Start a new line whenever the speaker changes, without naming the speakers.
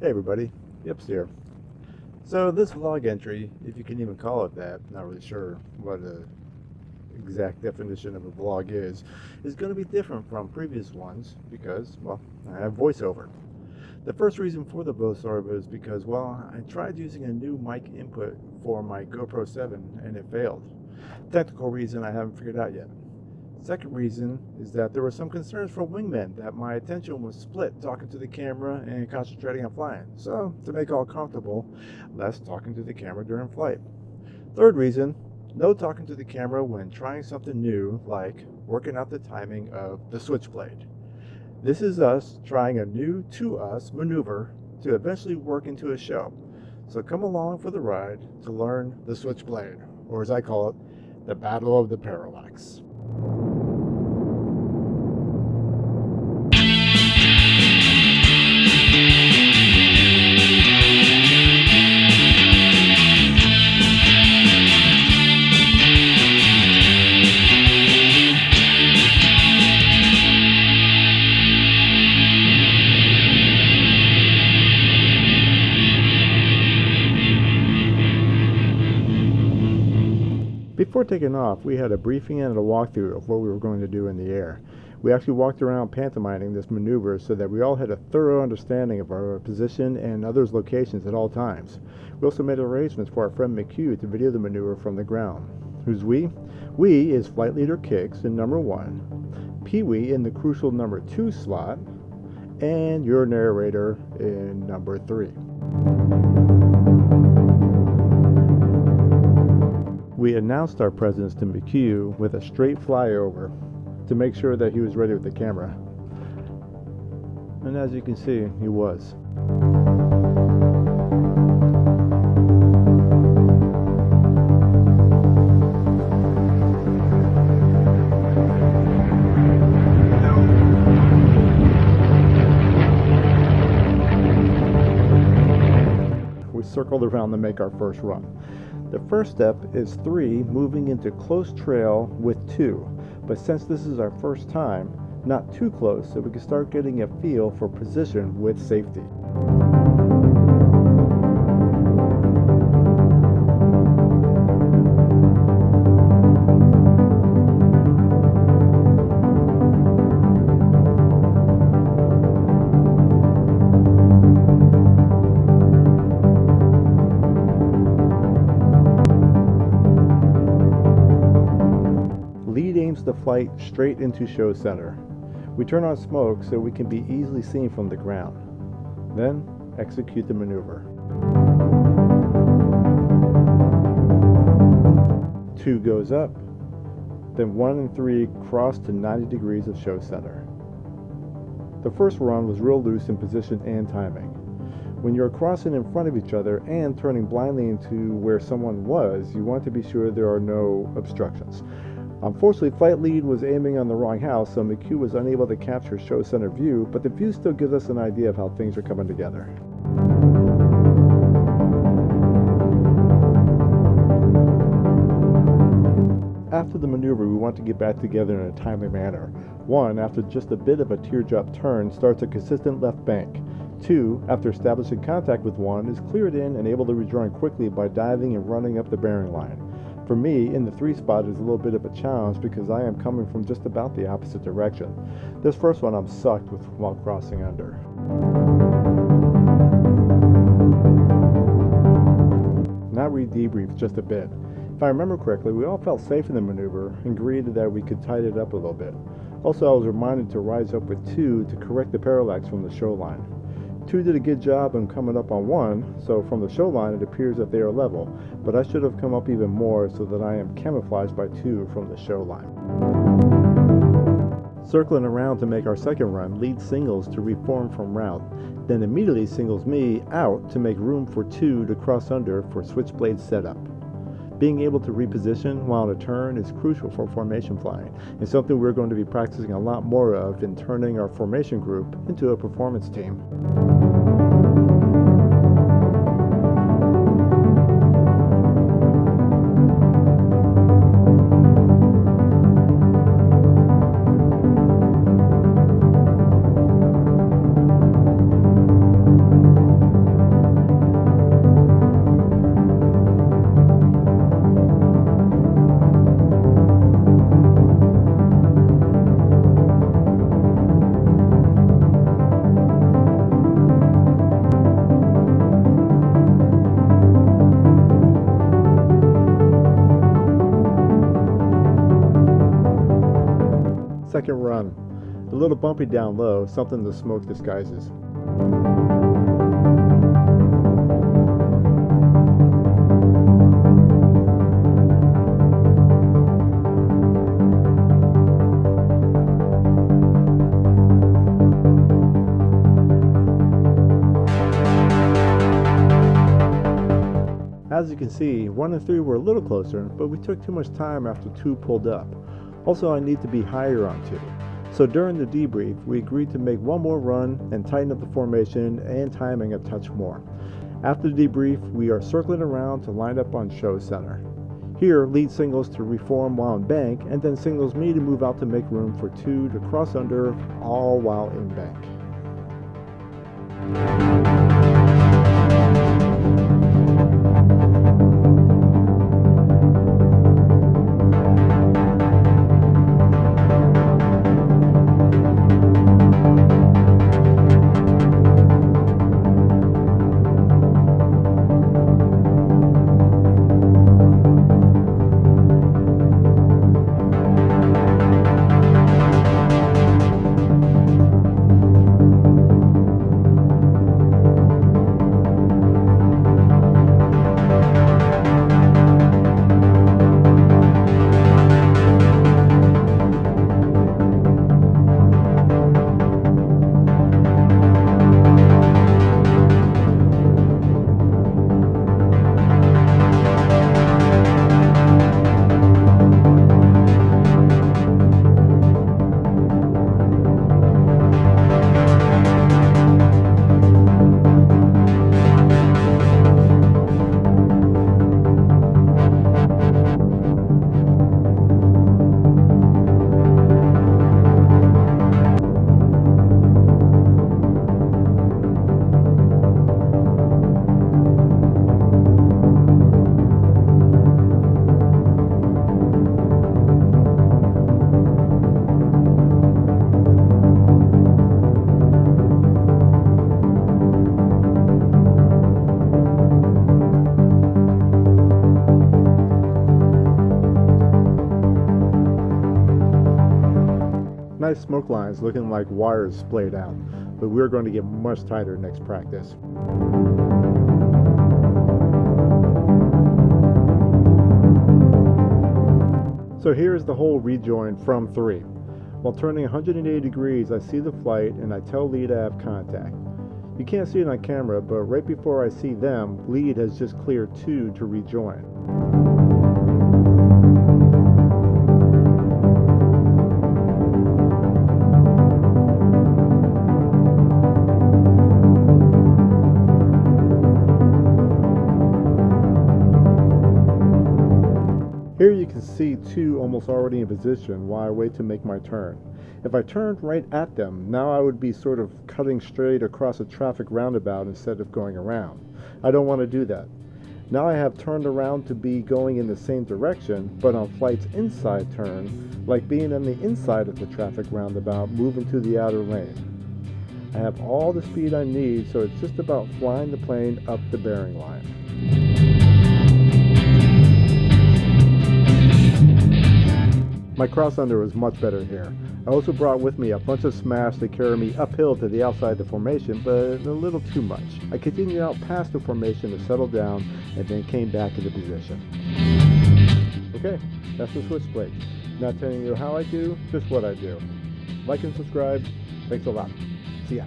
Hey everybody, Yips here. So this vlog entry, if you can even call it that, not really sure what the exact definition of a vlog is going to be different from previous ones because, well, I have voiceover. The first reason for the voiceover is because, well, I tried using a new mic input for my GoPro 7 and it failed. Technical reason I haven't figured out yet. Second reason is that there were some concerns from wingmen that my attention was split talking to the camera and concentrating on flying. So, to make all comfortable, less talking to the camera during flight. Third reason, no talking to the camera when trying something new, like working out the timing of the Switchblade. This is us trying a new to-us maneuver to eventually work into a show. So come along for the ride to learn the Switchblade, or as I call it, the Battle of the Parallax. Before taking off, we had a briefing and a walkthrough of what we were going to do in the air. We actually walked around pantomiming this maneuver so that we all had a thorough understanding of our position and others' locations at all times. We also made arrangements for our friend McHugh to video the maneuver from the ground. Who's we? We is Flight Leader Kicks in number 1, PeeWee in the crucial number 2 slot, and your narrator in number 3. We announced our presence to McHugh with a straight flyover to make sure that he was ready with the camera. And as you can see, he was. We circled around to make our first run. The first step is 3 moving into close trail with 2, but since this is our first time, not too close so we can start getting a feel for position with safety. Aims the flight straight into show center. We turn on smoke so we can be easily seen from the ground. Then execute the maneuver. 2 goes up. Then 1 and 3 cross to 90 degrees of show center. The first run was real loose in position and timing. When you're crossing in front of each other and turning blindly into where someone was, you want to be sure there are no obstructions. Unfortunately, Flight Lead was aiming on the wrong house, so McHugh was unable to capture show center view, but the view still gives us an idea of how things are coming together. After the maneuver, we want to get back together in a timely manner. 1, after just a bit of a teardrop turn, starts a consistent left bank. 2, after establishing contact with 1, is cleared in and able to rejoin quickly by diving and running up the bearing line. For me, in the 3 spot is a little bit of a challenge because I am coming from just about the opposite direction. This first one I'm sucked with while crossing under. Now we debrief just a bit. If I remember correctly, we all felt safe in the maneuver and agreed that we could tighten it up a little bit. Also, I was reminded to rise up with 2 to correct the parallax from the show line. 2 did a good job in coming up on 1, so from the show line it appears that they are level, but I should have come up even more so that I am camouflaged by 2 from the show line. Circling around to make our second run, Lead singles to reform from route, then immediately singles me out to make room for 2 to cross under for Switchblade setup. Being able to reposition while on a turn is crucial for formation flying, and something we're going to be practicing a lot more of in turning our formation group into a performance team. second run. A little bumpy down low, something the smoke disguises. As you can see, 1 and 3 were a little closer, but we took too much time after 2 pulled up. Also, I need to be higher on 2. So during the debrief, we agreed to make 1 more run and tighten up the formation and timing a touch more. After the debrief, we are circling around to line up on show center. Here, lead signals to reform while in bank, and then signals me to move out to make room for 2 to cross under, all while in bank. Nice smoke lines looking like wires splayed out, but we're going to get much tighter next practice. So here's the whole rejoin from 3. While turning 180 degrees, I see the flight and I tell lead I have contact. You can't see it on camera, but right before I see them, lead has just cleared 2 to rejoin. Here you can see 2 almost already in position while I wait to make my turn. If I turned right at them, now I would be sort of cutting straight across a traffic roundabout instead of going around. I don't want to do that. Now I have turned around to be going in the same direction, but on flight's inside turn, like being on the inside of the traffic roundabout, moving to the outer lane. I have all the speed I need, so it's just about flying the plane up the bearing line. My cross under was much better here. I also brought with me a bunch of smash to carry me uphill to the outside of the formation, but a little too much. I continued out past the formation to settle down and then came back into position. Okay, that's the Switchblade. Not telling you how I do, just what I do. Like and subscribe. Thanks a lot. See ya.